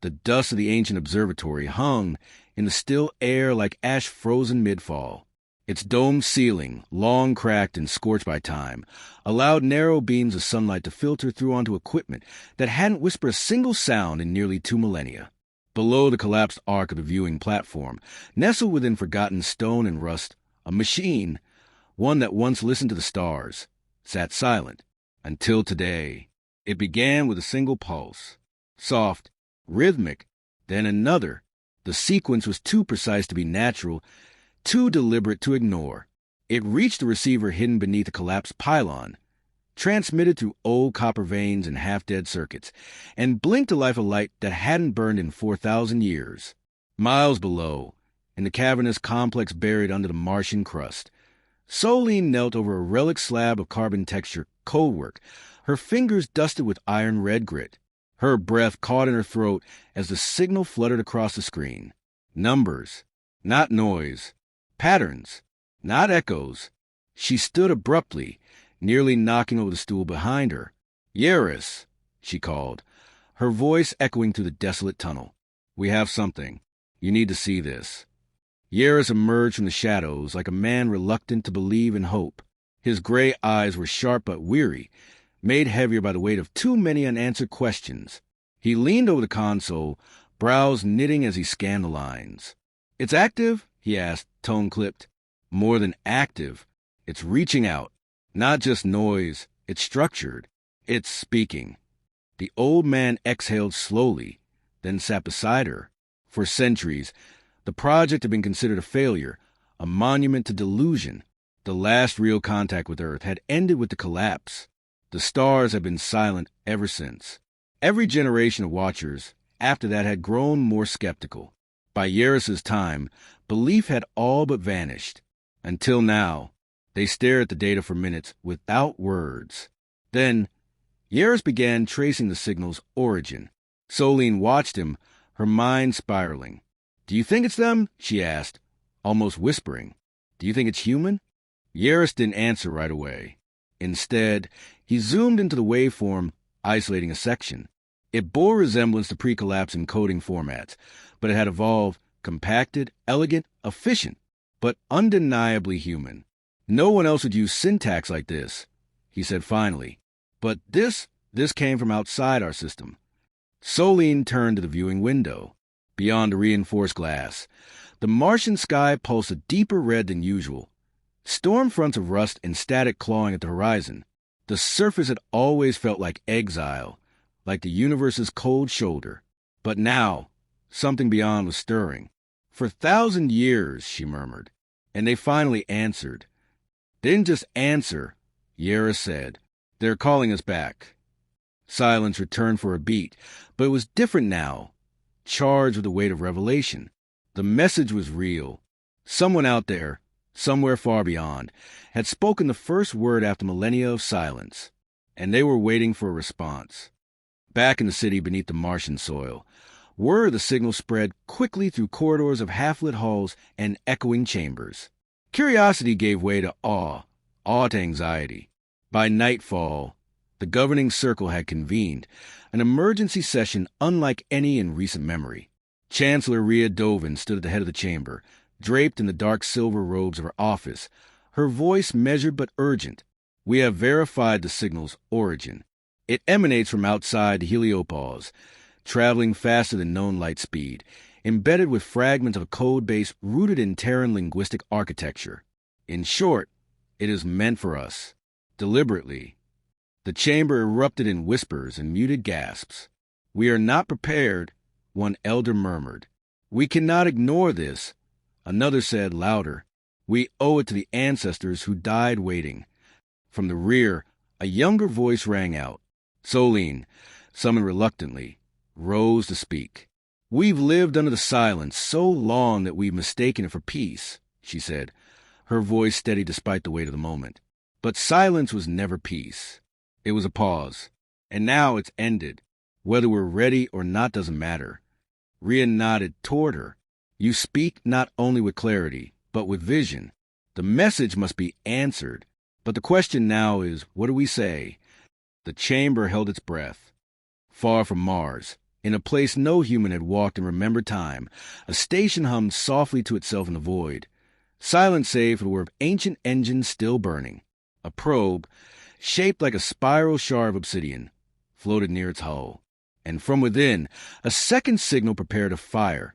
The dust of the ancient observatory hung in the still air like ash frozen mid-fall. Its domed ceiling, long cracked and scorched by time, allowed narrow beams of sunlight to filter through onto equipment that hadn't whispered a single sound in nearly 2 millennia. Below the collapsed arc of the viewing platform, nestled within forgotten stone and rust, a machine, one that once listened to the stars, sat silent, until today. It began with a single pulse, soft, rhythmic, then another. The sequence was too precise to be natural, too deliberate to ignore. It reached the receiver hidden beneath a collapsed pylon, transmitted through old copper veins and half-dead circuits, and blinked to life a light that hadn't burned in 4,000 years. Miles below, in the cavernous complex buried under the Martian crust, Solene knelt over a relic slab of carbon texture codework, her fingers dusted with iron-red grit. Her breath caught in her throat as the signal fluttered across the screen. Numbers, not noise. Patterns, not echoes. She stood abruptly, nearly knocking over the stool behind her. "Yaris," she called, her voice echoing through the desolate tunnel. "We have something. You need to see this." Yaris emerged from the shadows like a man reluctant to believe and hope. His gray eyes were sharp but weary, made heavier by the weight of too many unanswered questions. He leaned over the console, brows knitting as he scanned the lines. "It's active?" he asked, tone clipped. "More than active. It's reaching out. Not just noise. It's structured. It's speaking." The old man exhaled slowly, then sat beside her. For centuries, the project had been considered a failure, a monument to delusion. The last real contact with Earth had ended with the collapse. The stars had been silent ever since. Every generation of watchers after that had grown more skeptical. By Yaris's time, belief had all but vanished. Until now, they stared at the data for minutes without words. Then, Yaris began tracing the signal's origin. Solene watched him, her mind spiraling. "Do you think it's them?" she asked, almost whispering. "Do you think it's human?" Yaris didn't answer right away. Instead, he zoomed into the waveform, isolating a section. It bore resemblance to pre-collapse encoding formats, but it had evolved, compacted, elegant, efficient, but undeniably human. "No one else would use syntax like this," he said finally. "But this came from outside our system." Solene turned to the viewing window. Beyond the reinforced glass, the Martian sky pulsed a deeper red than usual. Storm fronts of rust and static clawing at the horizon. The surface had always felt like exile, like the universe's cold shoulder. But now, something beyond was stirring. "For 1,000 years," she murmured, and they finally answered. "They didn't just answer," Yaris said. "They're calling us back." Silence returned for a beat, but it was different now, charged with the weight of revelation. The message was real. Someone out there, somewhere far beyond, had spoken the first word after millennia of silence, and they were waiting for a response. Back in the city beneath the Martian soil, word of the signal spread quickly through corridors of half-lit halls and echoing chambers. Curiosity gave way to awe to anxiety. By nightfall, the governing circle had convened, an emergency session unlike any in recent memory. Chancellor Rhea Dovin stood at the head of the chamber, draped in the dark silver robes of her office, her voice measured but urgent. "We have verified the signal's origin. It emanates from outside the heliopause, traveling faster than known light speed, embedded with fragments of a code base rooted in Terran linguistic architecture. In short, it is meant for us. Deliberately." The chamber erupted in whispers and muted gasps. "We are not prepared," one elder murmured. "We cannot ignore this," another said louder. "We owe it to the ancestors who died waiting." From the rear, a younger voice rang out. Solene, summoned reluctantly, rose to speak. "We've lived under the silence so long that we've mistaken it for peace," she said, her voice steady despite the weight of the moment. "But silence was never peace. It was a pause. And now it's ended. Whether we're ready or not doesn't matter." Rhea nodded toward her. "You speak not only with clarity, but with vision. The message must be answered. But the question now is, what do we say?" The chamber held its breath. Far from Mars, In a place no human had walked in remembered time, a station hummed softly to itself in the void. Silence save for the whir of ancient engines still burning. A probe, shaped like a spiral shard of obsidian, floated near its hull. And from within, a second signal prepared to fire.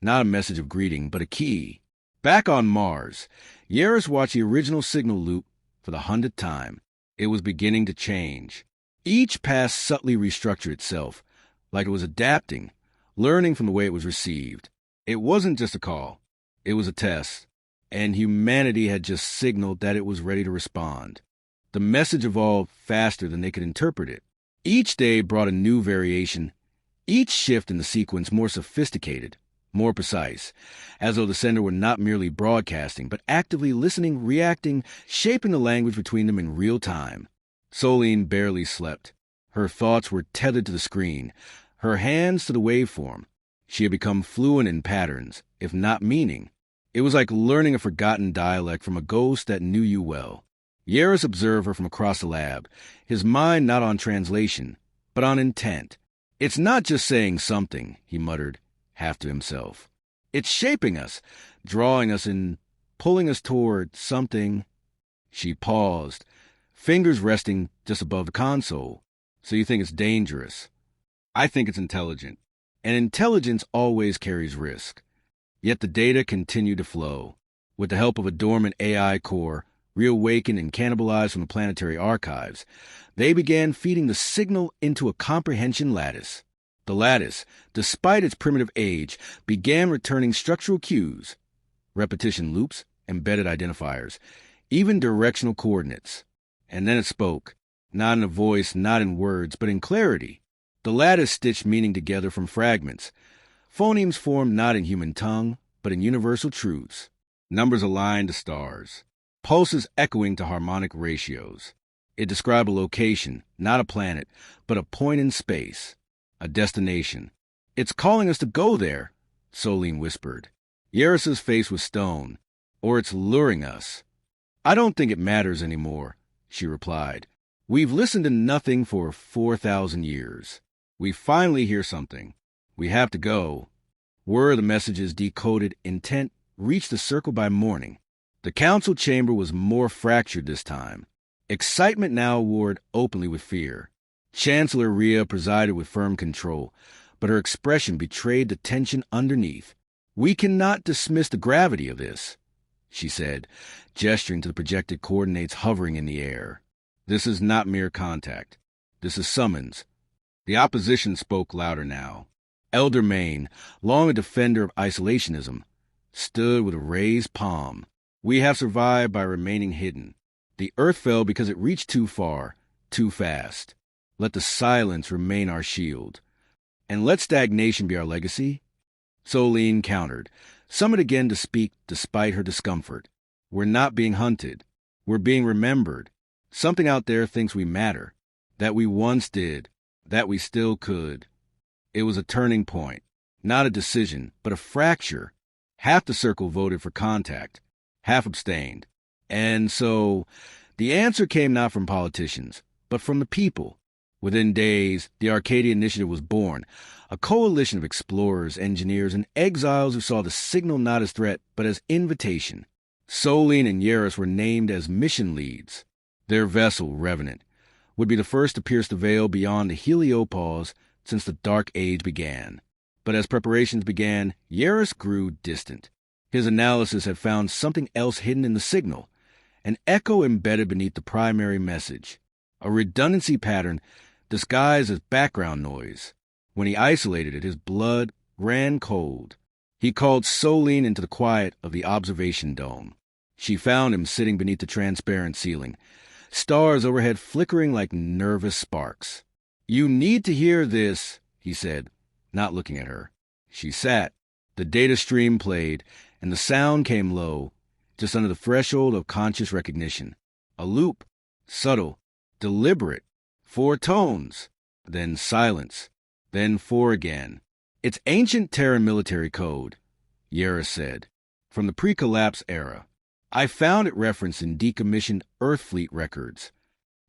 Not a message of greeting, but a key. Back on Mars, Yaris watched the original signal loop for the 100th time. It was beginning to change. Each pass subtly restructured itself, like it was adapting, learning from the way it was received. It wasn't just a call. It was a test. And humanity had just signaled that it was ready to respond. The message evolved faster than they could interpret it. Each day brought a new variation, each shift in the sequence more sophisticated, more precise, as though the sender were not merely broadcasting, but actively listening, reacting, shaping the language between them in real time. Solene barely slept. Her thoughts were tethered to the screen, her hands to the waveform. She had become fluent in patterns, if not meaning. It was like learning a forgotten dialect from a ghost that knew you well. Yaris observed her from across the lab, his mind not on translation, but on intent. It's not just saying something, he muttered, half to himself. It's shaping us, drawing us in, pulling us toward something. She paused, fingers resting just above the console. So you think it's dangerous? I think it's intelligent. And intelligence always carries risk. Yet the data continued to flow. With the help of a dormant AI core, reawakened and cannibalized from the planetary archives, they began feeding the signal into a comprehension lattice. The lattice, despite its primitive age, began returning structural cues, repetition loops, embedded identifiers, even directional coordinates. And then it spoke, not in a voice, not in words, but in clarity. The lattice stitched meaning together from fragments. Phonemes formed not in human tongue, but in universal truths. Numbers aligned to stars. Pulses echoing to harmonic ratios. It described a location, not a planet, but a point in space. A destination. It's calling us to go there, Solene whispered. Yaris's face was stone. Or it's luring us. I don't think it matters anymore, she replied. We've listened to nothing for 4,000 years. We finally hear something. We have to go. Were the messages decoded intent reached the circle by morning. The council chamber was more fractured this time. Excitement now warred openly with fear. Chancellor Rhea presided with firm control, but her expression betrayed the tension underneath. We cannot dismiss the gravity of this, she said, gesturing to the projected coordinates hovering in the air. This is not mere contact. This is summons. The opposition spoke louder now. Elder Maine, long a defender of isolationism, stood with a raised palm. We have survived by remaining hidden. The earth fell because it reached too far, too fast. Let the silence remain our shield. And let stagnation be our legacy. Solene countered, summoned again to speak despite her discomfort. We're not being hunted. We're being remembered. Something out there thinks we matter, that we once did, that we still could. It was a turning point, not a decision, but a fracture. Half the circle voted for contact, half abstained. And so, the answer came not from politicians, but from the people. Within days, the Arcadia Initiative was born, a coalition of explorers, engineers, and exiles who saw the signal not as threat, but as invitation. Solene and Yaris were named as mission leads. Their vessel, Revenant, would be the first to pierce the veil beyond the heliopause since the Dark Age began. But as preparations began, Yaris grew distant. His analysis had found something else hidden in the signal, an echo embedded beneath the primary message, a redundancy pattern disguised as background noise. When he isolated it, his blood ran cold. He called Solene into the quiet of the observation dome. She found him sitting beneath the transparent ceiling, stars overhead flickering like nervous sparks. You need to hear this, he said, not looking at her. She sat. The data stream played, and the sound came low, just under the threshold of conscious recognition. A loop, subtle, deliberate, 4 tones, then silence, then 4 again. It's ancient Terran military code, Yaris said, from the pre-collapse era. I found it referenced in decommissioned Earth Fleet records.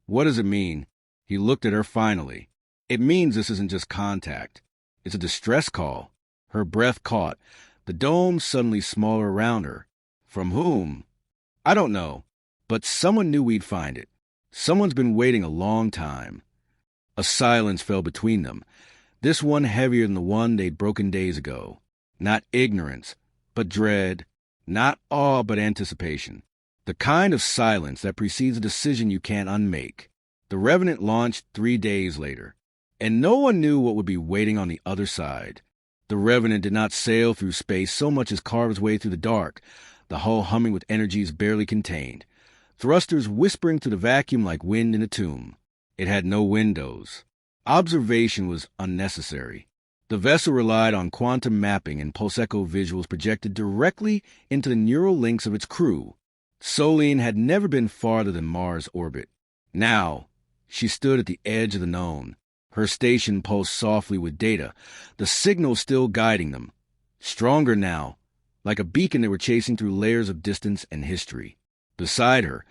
What does it mean? He looked at her finally. It means this isn't just contact. It's a distress call. Her breath caught, the dome suddenly smaller around her. From whom? I don't know, but someone knew we'd find it. Someone's been waiting a long time. A silence fell between them, this one heavier than the one they'd broken days ago. Not ignorance, but dread. Not awe, but anticipation. The kind of silence that precedes a decision you can't unmake. The Revenant launched 3 days later, and no one knew what would be waiting on the other side. The Revenant did not sail through space so much as carve his way through the dark, the hull humming with energies barely contained, thrusters whispering through the vacuum like wind in a tomb. It had no windows. Observation was unnecessary. The vessel relied on quantum mapping and pulse-echo visuals projected directly into the neural links of its crew. Solene had never been farther than Mars' orbit. Now, she stood at the edge of the known. Her station pulsed softly with data, the signal still guiding them. Stronger now, like a beacon they were chasing through layers of distance and history. Beside her,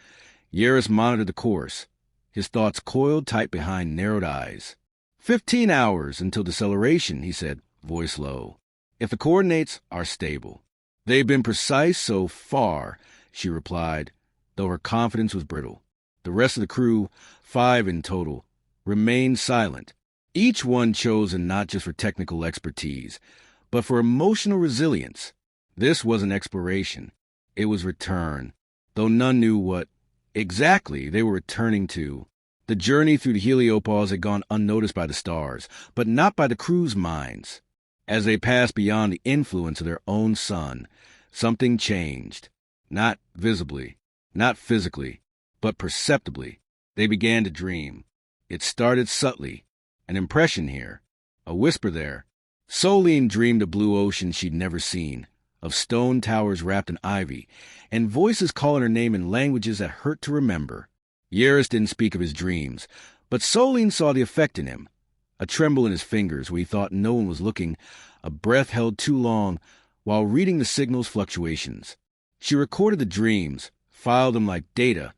Yaris monitored the course, his thoughts coiled tight behind narrowed eyes. 15 hours until deceleration, he said, voice low. If the coordinates are stable. They've been precise so far, she replied, though her confidence was brittle. The rest of the crew, 5 in total, remained silent, each one chosen not just for technical expertise, but for emotional resilience. This wasn't exploration. It was return, though none knew what exactly they were returning to. The journey through the heliopause had gone unnoticed by the stars, but not by the crew's minds. As they passed beyond the influence of their own sun, something changed. Not visibly, not physically, but perceptibly. They began to dream. It started subtly. An impression here, a whisper there. Solene dreamed of blue oceans she'd never seen, of stone towers wrapped in ivy, and voices calling her name in languages that hurt to remember. Yaris didn't speak of his dreams, but Solene saw the effect in him. A tremble in his fingers where he thought no one was looking, a breath held too long while reading the signal's fluctuations. She recorded the dreams, filed them like data,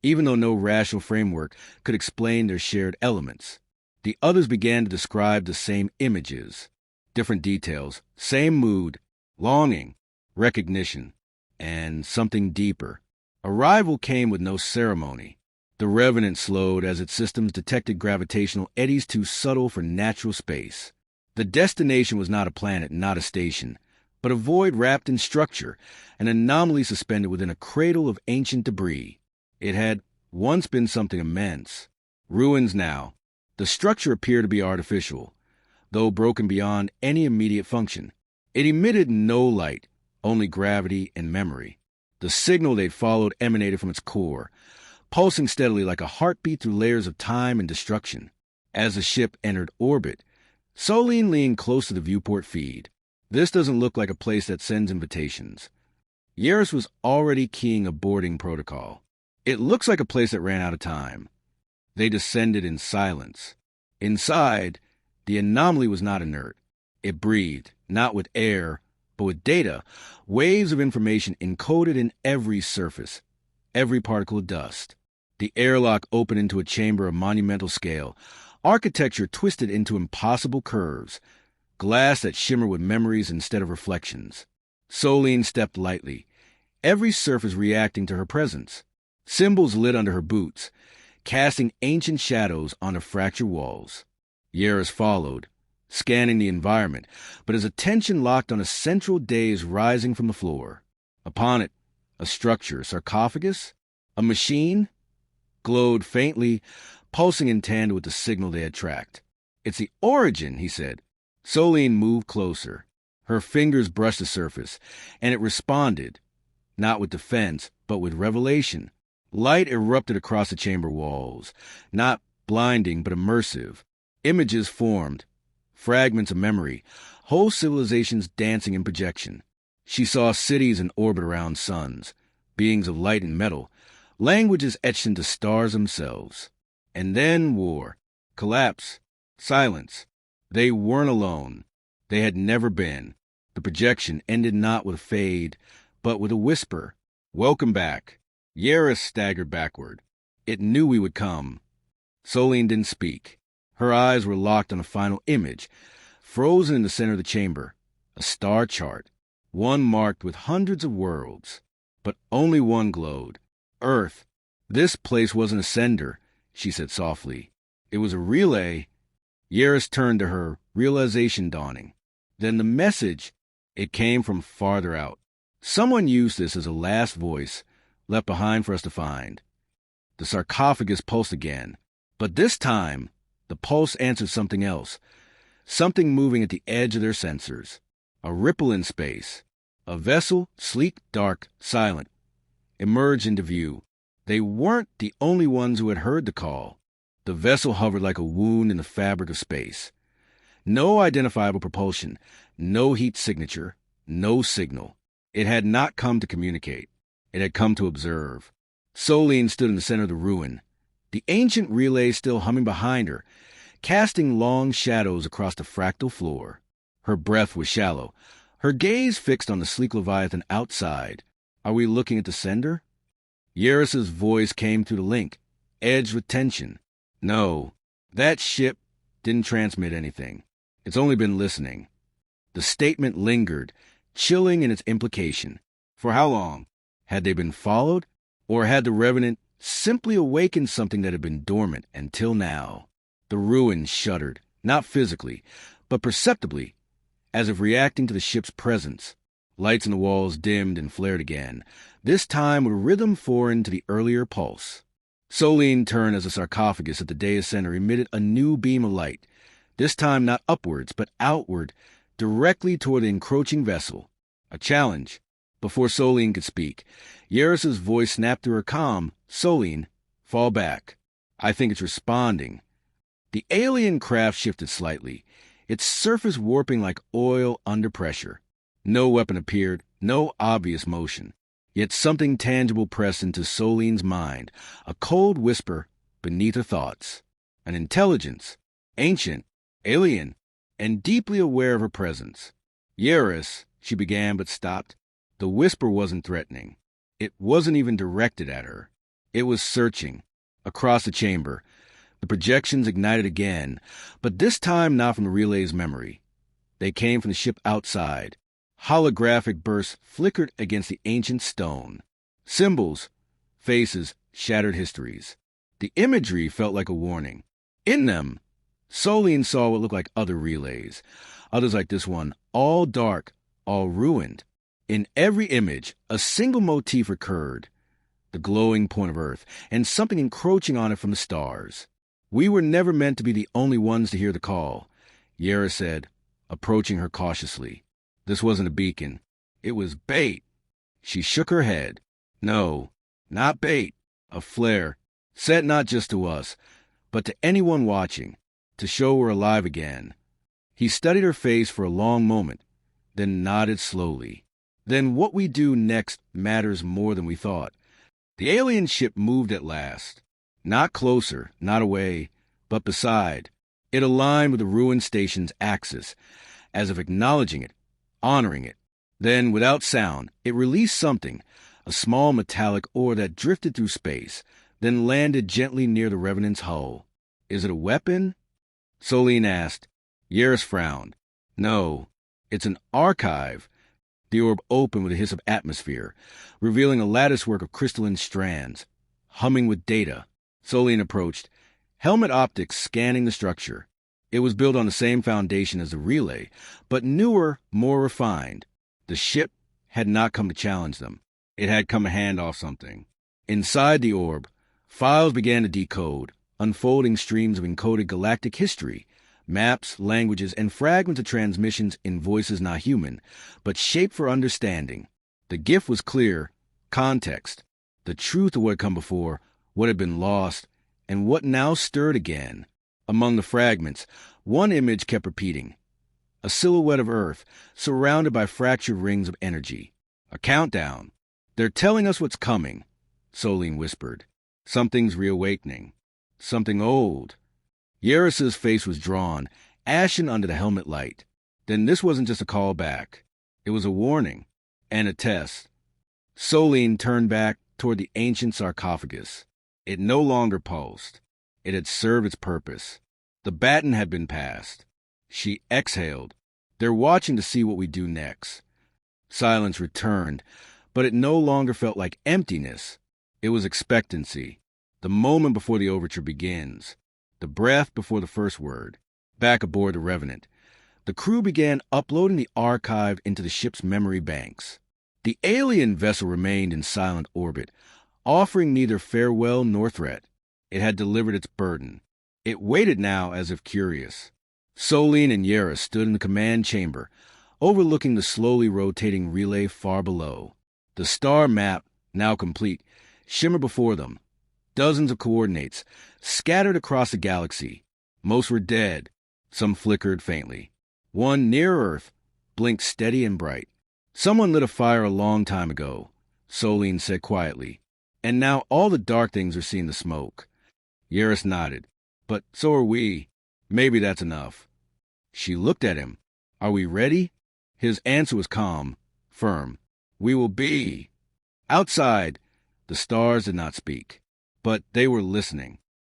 even though no rational framework could explain their shared elements. The others began to describe the same images, different details, same mood, longing, recognition, and something deeper. Arrival came with no ceremony. The Revenant slowed as its systems detected gravitational eddies too subtle for natural space. The destination was not a planet, not a station, but a void wrapped in structure, an anomaly suspended within a cradle of ancient debris. It had once been something immense. Ruins now. The structure appeared to be artificial, though broken beyond any immediate function. It emitted no light, only gravity and memory. The signal they'd followed emanated from its core, pulsing steadily like a heartbeat through layers of time and destruction. As the ship entered orbit, Solene leaned close to the viewport feed. This doesn't look like a place that sends invitations. Yaris was already keying a boarding protocol. It looks like a place that ran out of time. They descended in silence. Inside, the anomaly was not inert. It breathed, not with air, but with data, waves of information encoded in every surface, every particle of dust. The airlock opened into a chamber of monumental scale, architecture twisted into impossible curves, glass that shimmered with memories instead of reflections. Solene stepped lightly, every surface reacting to her presence. Symbols lit under her boots, casting ancient shadows on the fractured walls. Yaris followed, scanning the environment, but his attention locked on a central daze rising from the floor. Upon it, a structure, a sarcophagus, a machine, glowed faintly, pulsing in tandem with the signal they had tracked. It's the origin, he said. Solene moved closer. Her fingers brushed the surface, and it responded, not with defense, but with revelation. Light erupted across the chamber walls, not blinding but immersive. Images formed, fragments of memory, whole civilizations dancing in projection. She saw cities in orbit around suns, beings of light and metal, languages etched into stars themselves. And then war, collapse, silence. They weren't alone. They had never been. The projection ended not with a fade, but with a whisper. Welcome back. Yaris staggered backward. It knew we would come. Solene didn't speak. Her eyes were locked on a final image, Frozen in the center of the chamber, a star chart, one marked with hundreds of worlds. But only one glowed. Earth. This place wasn't a sender, she said softly. It was a relay. Yaris turned to her, realization dawning. Then the message, it came from farther out. Someone used this as a last voice, left behind for us to find. The sarcophagus pulsed again, but this time, the pulse answered something else, something moving at the edge of their sensors. A ripple in space. A vessel, sleek, dark, silent, emerged into view. They weren't the only ones who had heard the call. The vessel hovered like a wound in the fabric of space. No identifiable propulsion, no heat signature, no signal. It had not come to communicate. It had come to observe. Solene stood in the center of the ruin, the ancient relay still humming behind her, casting long shadows across the fractal floor. Her breath was shallow, her gaze fixed on the sleek Leviathan outside. Are we looking at the sender? Yaris's voice came through the link, edged with tension. No, that ship didn't transmit anything. It's only been listening. The statement lingered, chilling in its implication. For how long? Had they been followed? Or had the Revenant simply awakened something that had been dormant until now? The ruin shuddered, not physically, but perceptibly, as if reacting to the ship's presence. Lights in the walls dimmed and flared again, this time with a rhythm foreign to the earlier pulse. Solene turned as the sarcophagus at the dais center emitted a new beam of light, this time not upwards, but outward, directly toward the encroaching vessel. A challenge. Before Solene could speak, Yaris's voice snapped through her calm. Solene, fall back. I think it's responding. The alien craft shifted slightly, its surface warping like oil under pressure. No weapon appeared, no obvious motion. Yet something tangible pressed into Solene's mind, a cold whisper beneath her thoughts. An intelligence, ancient, alien, and deeply aware of her presence. Yaris, she began but stopped. The whisper wasn't threatening. It wasn't even directed at her. It was searching. Across the chamber, the projections ignited again, but this time not from the relay's memory. They came from the ship outside. Holographic bursts flickered against the ancient stone. Symbols, faces, shattered histories. The imagery felt like a warning. In them, Solene saw what looked like other relays, others like this one, all dark, all ruined. In every image, a single motif recurred, the glowing point of Earth, and something encroaching on it from the stars. We were never meant to be the only ones to hear the call, Yaris said, approaching her cautiously. This wasn't a beacon. It was bait. She shook her head. No, not bait. A flare, set not just to us, but to anyone watching, to show we're alive again. He studied her face for a long moment, then nodded slowly. Then what we do next matters more than we thought. The alien ship moved at last. Not closer, not away, but beside. It aligned with the ruined station's axis, as if acknowledging it, honoring it. Then, without sound, it released something, a small metallic ore that drifted through space, then landed gently near the Revenant's hull. Is it a weapon? Solene asked. Yaris frowned. No, it's an archive. The orb opened with a hiss of atmosphere, revealing a latticework of crystalline strands, humming with data. Solene approached, helmet optics scanning the structure. It was built on the same foundation as the relay, but newer, more refined. The ship had not come to challenge them. It had come to hand off something. Inside the orb, files began to decode, unfolding streams of encoded galactic history, maps, languages, and fragments of transmissions in voices not human, but shaped for understanding. The gift was clear, context, the truth of what had come before, what had been lost, and what now stirred again. Among the fragments, one image kept repeating. A silhouette of Earth, surrounded by fractured rings of energy. A countdown. They're telling us what's coming, Solene whispered. Something's reawakening. Something old. Yaris's face was drawn, ashen under the helmet light. Then this wasn't just a call back. It was a warning. And a test. Solene turned back toward the ancient sarcophagus. It no longer pulsed. It had served its purpose. The baton had been passed. She exhaled. They're watching to see what we do next. Silence returned, but it no longer felt like emptiness. It was expectancy. The moment before the overture begins. The breath before the first word. Back aboard the Revenant, the crew began uploading the archive into the ship's memory banks. The alien vessel remained in silent orbit, offering neither farewell nor threat. It had delivered its burden. It waited now as if curious. Solene and Yera stood in the command chamber, overlooking the slowly rotating relay far below. The star map, now complete, shimmered before them. Dozens of coordinates, scattered across the galaxy. Most were dead. Some flickered faintly. One near Earth blinked steady and bright. Someone lit a fire a long time ago, Solene said quietly, and now all the dark things are seeing the smoke. Yaris nodded. But so are we. Maybe that's enough. She looked at him. Are we ready? His answer was calm, firm. We will be. Outside, the stars did not speak, but they were listening.